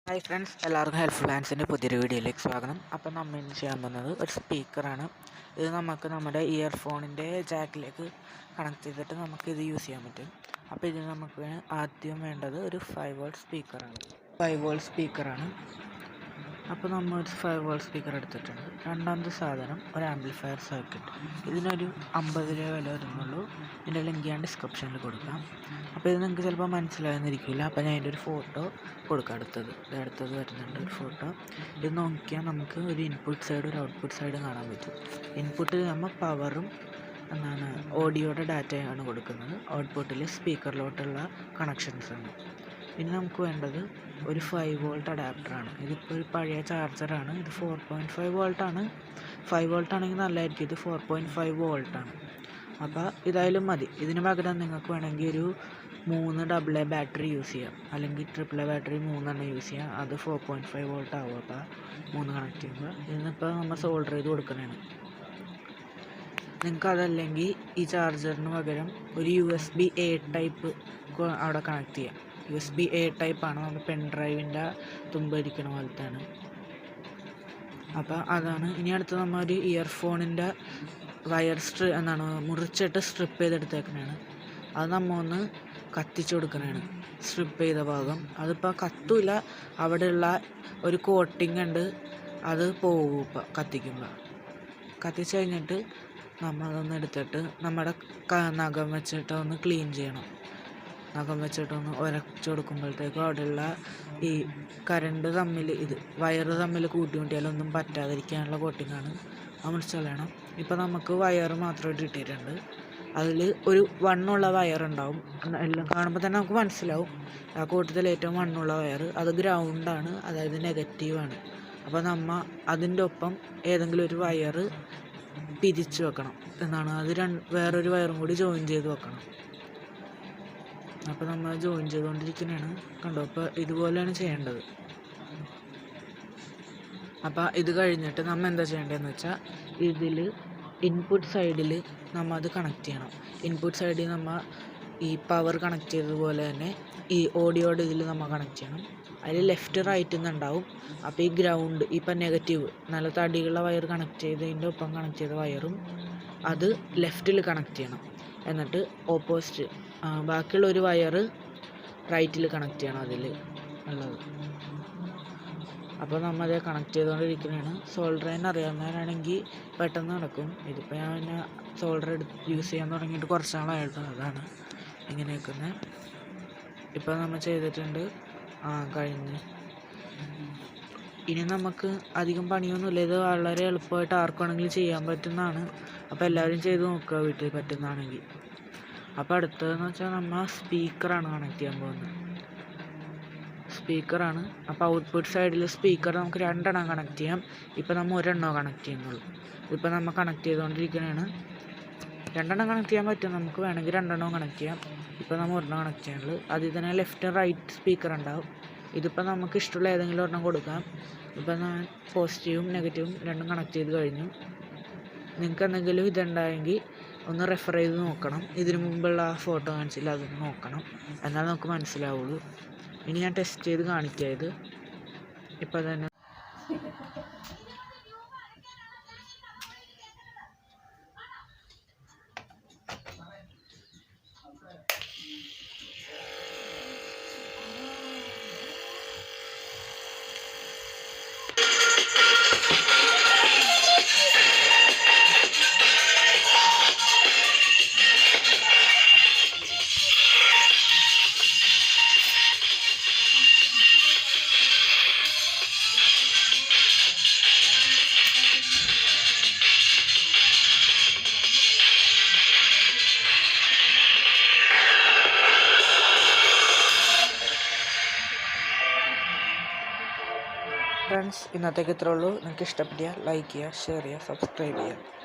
Hi friends, എല്ലാവർക്കും helpful ഹാൻഡ്സിൻ്റെ പുതിയൊരു വീഡിയോയിലേക്ക് സ്വാഗതം. അപ്പോൾ നമ്മൾ ഇന്ന് ചെയ്യാൻ പോകുന്നത് ഒരു സ്പീക്കറാണ്. ഇത് നമുക്ക് നമ്മുടെ ഇയർഫോണിൻ്റെ ജാക്കിലേക്ക് കണക്ട് ചെയ്തിട്ട് നമുക്കിത് യൂസ് ചെയ്യാൻ പറ്റും. അപ്പോൾ ഇതിന് നമുക്ക് ആദ്യം വേണ്ടത് ഒരു 5 വോൾട്ട് സ്പീക്കറാണ്. 5 വോൾട്ട് സ്പീക്കറാണ്. അപ്പോൾ നമ്മൾ ഒരു 5 വോൾട്ട് സ്പീക്കർ എടുത്തിട്ടുണ്ട്. രണ്ടാമത്തെ സാധനം ഒരു ആംപ്ലിഫയർ സർക്യൂട്ട്. ഇതിനൊരു 50 രൂപ വില വരുന്നുള്ളൂ. ഇതിൻ്റെ ലിങ്ക് ഞാൻ ഡിസ്ക്രിപ്ഷനിൽ കൊടുക്കാം. അപ്പോൾ ഇത് നിങ്ങൾക്ക് ചിലപ്പോൾ മനസ്സിലായെന്നിരിക്കില്ല. അപ്പോൾ ഞാൻ അതിൻ്റെ ഒരു ഫോട്ടോ കൊടുക്കാം. അടുത്തത് വരുന്നുണ്ട് ഒരു ഫോട്ടോ. ഇത് നോക്കിയാൽ നമുക്ക് ഒരു ഇൻപുട്ട് സൈഡ് ഒരു ഔട്ട്പുട്ട് സൈഡും കാണാൻ പറ്റും. ഇൻപുട്ടിൽ നമ്മൾ പവറും ഓഡിയോയുടെ ഡാറ്റയാണ് കൊടുക്കുന്നത്. ഔട്ട്പുട്ടിൽ സ്പീക്കറിലോട്ടുള്ള കണക്ഷൻസാണ്. ഇനി നമുക്ക് വേണ്ടത് ഒരു 5 വോൾട്ട് അഡാപ്റ്ററാണ്. ഇതിപ്പോൾ ഒരു പഴയ ചാർജറാണ്. ഇത് 4.5 വോൾട്ടാണ്. 5 വോൾട്ട് ആണെങ്കിൽ നല്ലതായിരിക്കും. ഇത് 4.5 വോൾട്ടാണ്. അപ്പോൾ ഇതായാലും മതി. ഇതിന് പകരം നിങ്ങൾക്ക് വേണമെങ്കിൽ ഒരു 3 AA ബാറ്ററി യൂസ് ചെയ്യാം, അല്ലെങ്കിൽ AAA ബാറ്ററി 3 യൂസ് ചെയ്യാം. അത് 4.5 വോൾട്ട് ആവും. അപ്പോൾ 3 കണക്ട് ചെയ്യുമ്പോൾ ഇതിനിപ്പോൾ നമ്മൾ സോൾഡർ ചെയ്ത് കൊടുക്കുന്നതാണ്. നിങ്ങൾക്ക് അതല്ലെങ്കിൽ ഈ ചാർജറിന് പകരം ഒരു USB A ടൈപ്പ് അവിടെ കണക്ട് ചെയ്യാം. USB A ടൈപ്പാണ്. നമ്മൾ പെൻ ഡ്രൈവിൻ്റെ തുമ്പിരിക്കണ പോലത്തെയാണ്. അപ്പോൾ അതാണ്. ഇനി അടുത്ത് നമ്മൾ ഒരു ഇയർഫോണിൻ്റെ വയർ മുറിച്ചിട്ട് സ്ട്രിപ്പ് ചെയ്തെടുത്തേക്കണതാണ്. അത് നമ്മൾ ഒന്ന് കത്തിച്ചു കൊടുക്കണതാണ്. സ്ട്രിപ്പ് ചെയ്ത ഭാഗം അതിപ്പോൾ കത്തൂല. അവിടെയുള്ള ഒരു കോട്ടിങ് ഉണ്ട്, അത് പോകും. ഇപ്പോൾ കത്തിച്ച് കഴിഞ്ഞിട്ട് നമ്മളതൊന്ന് എടുത്തിട്ട് നമ്മുടെ നഖം വെച്ചിട്ട് ഒന്ന് ക്ലീൻ ചെയ്യണം. നഖം വെച്ചിട്ടൊന്ന് ഉരച്ചു കൊടുക്കുമ്പോഴത്തേക്കും അവിടെയുള്ള ഈ കറണ്ട് തമ്മിൽ വയറ് തമ്മിൽ കൂട്ടിമുട്ടിയാലൊന്നും പറ്റാതിരിക്കാനുള്ള കോട്ടിങ്ങാണ്. അത് മുറിച്ച് കളയണം. ഇപ്പോൾ നമുക്ക് വയറ് മാത്രമായിട്ട് കിട്ടിയിട്ടുണ്ട്. അതിൽ ഒരു വണ്ണുള്ള വയറുണ്ടാവും. എല്ലാം കാണുമ്പോൾ തന്നെ നമുക്ക് മനസ്സിലാവും. ആ കൂട്ടത്തിൽ ഏറ്റവും വണ്ണുള്ള വയർ അത് ഗ്രൗണ്ടാണ്, അതായത് നെഗറ്റീവാണ്. അപ്പോൾ നമ്മൾ അതിൻ്റെ ഒപ്പം ഏതെങ്കിലും ഒരു വയറ് പിരിച്ചു വെക്കണം എന്നാണ്. അത് വേറൊരു വയറും കൂടി ജോയിൻ ചെയ്ത് വെക്കണം. അപ്പോൾ നമ്മൾ ജോയിൻ ചെയ്തുകൊണ്ടിരിക്കുന്നതാണ്. കണ്ടോ? അപ്പോൾ ഇതുപോലെയാണ് ചെയ്യേണ്ടത്. അപ്പോൾ ഇത് കഴിഞ്ഞിട്ട് നമ്മൾ എന്താ ചെയ്യേണ്ടതെന്ന് വെച്ചാൽ ഇതിൽ ഇൻപുട്ട് സൈഡിൽ നമ്മൾ അത് കണക്ട് ചെയ്യണം. ഇൻപുട്ട് സൈഡിൽ നമ്മൾ ഈ പവർ കണക്ട് ചെയ്തതുപോലെ തന്നെ ഈ ഓഡിയോയുടെ ഇതിൽ നമ്മൾ കണക്ട് ചെയ്യണം. അതിൽ ലെഫ്റ്റ് റൈറ്റ് എന്നുണ്ടാവും. അപ്പോൾ ഈ ഗ്രൗണ്ട് ഇപ്പം നെഗറ്റീവ് നല്ല തടിയുള്ള വയർ കണക്ട് ചെയ്തതിൻ്റെ ഒപ്പം കണക്ട് ചെയ്ത വയറും അത് ലെഫ്റ്റിൽ കണക്ട് ചെയ്യണം. എന്നിട്ട് ഓപ്പോസിറ്റ് ബാക്കിയുള്ള ഒരു വയറ് റൈറ്റിൽ കണക്ട് ചെയ്യണം അതിൽ ഉള്ളത്. അപ്പോൾ നമ്മൾ അത് കണക്ട് ചെയ്തുകൊണ്ടിരിക്കുന്നതാണ്. സോൾഡർ ചെയ്യാൻ അറിയാവുന്നവരാണെങ്കിൽ പെട്ടെന്ന് നടക്കും. ഇതിപ്പോൾ ഞാൻ സോൾഡർ യൂസ് ചെയ്യാൻ തുടങ്ങിയിട്ട് കുറച്ച് നാളായിട്ട് അതാണ് ഇങ്ങനെ വെക്കുന്നത്. ഇപ്പോൾ നമ്മൾ ചെയ്തിട്ടുണ്ട്. കഴിഞ്ഞ്. ഇനി നമുക്ക് അധികം പണിയൊന്നുമില്ല. ഇത് വളരെ എളുപ്പമായിട്ട് ആർക്കാണെങ്കിലും ചെയ്യാൻ പറ്റുന്നതാണ്. അപ്പോൾ എല്ലാവരും ചെയ്ത് നോക്കുക വീട്ടിൽ പറ്റുന്നതാണെങ്കിൽ. അപ്പോൾ അടുത്തതെന്ന് വെച്ചാൽ നമ്മൾ സ്പീക്കറാണ് കണക്ട് ചെയ്യാൻ പോകുന്നത്. സ്പീക്കറാണ്. അപ്പോൾ ഔട്ട്പുട്ട് സൈഡിൽ സ്പീക്കർ നമുക്ക് 2 കണക്ട് ചെയ്യാം. ഇപ്പോൾ നമ്മൾ 1 കണക്ട് ചെയ്യുന്നുള്ളൂ. ഇപ്പോൾ നമ്മൾ കണക്ട് ചെയ്തുകൊണ്ടിരിക്കുന്നതാണ്. 2 കണക്ട് ചെയ്യാൻ പറ്റും. നമുക്ക് വേണമെങ്കിൽ 2 കണക്ട് ചെയ്യാം. ഇപ്പോൾ നമ്മൾ 1 കണക്ട് ചെയ്യാനുള്ളൂ. അതിൽ തന്നെ ലെഫ്റ്റ് റൈറ്റ് സ്പീക്കർ ഉണ്ടാവും. ഇതിപ്പോൾ നമുക്ക് ഇഷ്ടമുള്ള ഏതെങ്കിലും 1 കൊടുക്കാം. ഇപ്പോൾ ഞാൻ പോസിറ്റീവും നെഗറ്റീവും 2 കണക്ട് ചെയ്ത് കഴിഞ്ഞു. നിങ്ങൾക്ക് എന്തെങ്കിലും ഇതുണ്ടായെങ്കിൽ ഒന്ന് റെഫർ ചെയ്ത് നോക്കണം. ഇതിനു മുമ്പുള്ള ആ ഫോട്ടോ കാണിച്ചില്ല, അതൊന്ന് നോക്കണം. എന്നാൽ നമുക്ക് മനസ്സിലാവുള്ളൂ. ഇനി ഞാൻ ടെസ്റ്റ് ചെയ്ത് കാണിക്കാം. ഇത് ഇപ്പോൾ തന്നെ ഫ്രണ്ട്സ്, ഇന്നത്തേക്ക് ഇത്രേ ഉള്ളൂ. നിങ്ങൾക്ക് ഇഷ്ടപ്പെട്ടാൽ ലൈക്ക് ചെയ്യുക, ഷെയർ ചെയ്യുക, സബ്സ്ക്രൈബ് ചെയ്യുക.